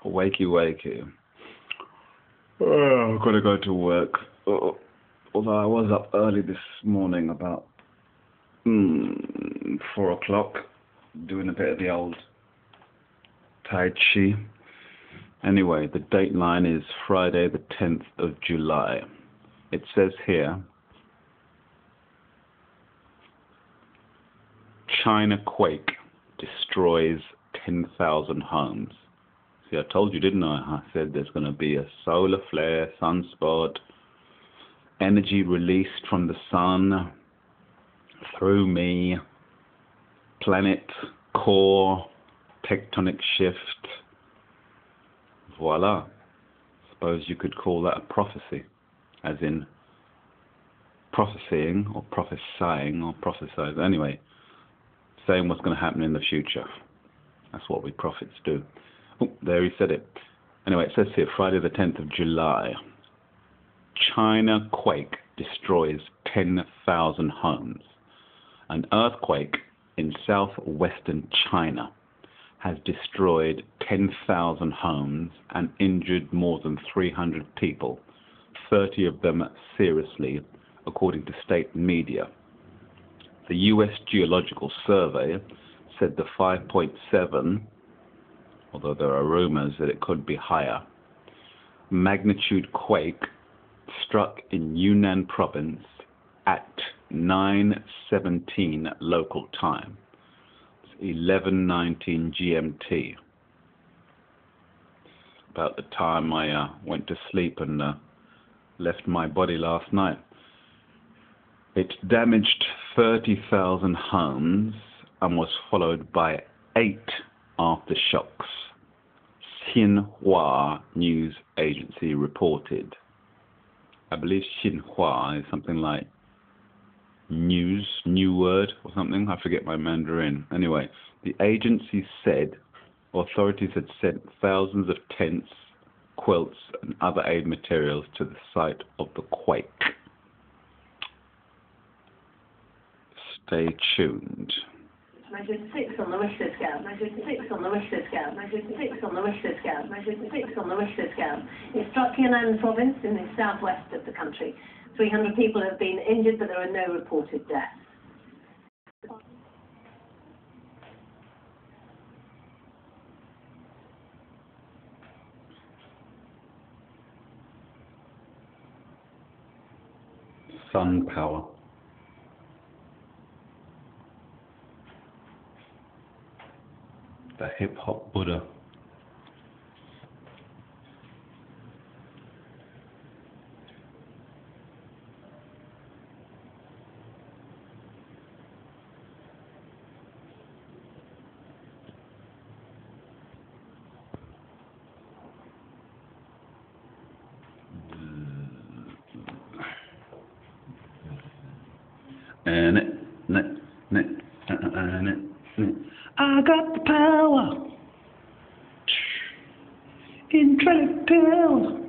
Wakey, wakey. I've got to go to work. Although I was up early this morning, about 4 o'clock, doing a bit of the old Tai Chi. Anyway, the date line is Friday the 10th of July. It says here, China quake destroys 10,000 homes. See, I told you, didn't I? I said there's going to be a solar flare, sunspot, energy released from the sun through me, planet core, tectonic shift. Voila. Suppose you could call that a prophecy, as in prophesying or prophesying or prophesize. Anyway, saying what's going to happen in the future. That's what we prophets do. Oh, there he said it. Anyway, it says here, Friday the 10th of July. China quake destroys 10,000 homes. An earthquake in southwestern China has destroyed 10,000 homes and injured more than 300 people, 30 of them seriously, according to state media. The U.S. Geological Survey said the 5.7, although there are rumors that it could be higher, magnitude quake struck in Yunnan province at 9:17 local time. It's 11:19 GMT. About the time I went to sleep and left my body last night. It damaged 30,000 homes and was followed by 8 aftershocks. Xinhua News Agency reported. I believe Xinhua is something like news, new word or something. I forget my Mandarin. Anyway, the agency said authorities had sent thousands of tents, quilts and other aid materials to the site of the quake. Stay tuned. Measured 6 on the Richter scale, measured 6 on the Richter scale, measured 6 on the Richter scale, measured 6 on the Richter scale. It struck Yunnan province in the southwest of the country. 300 people have been injured, but there are no reported deaths. Sun power. The hip-hop Buddha. I got the power. Intellectual.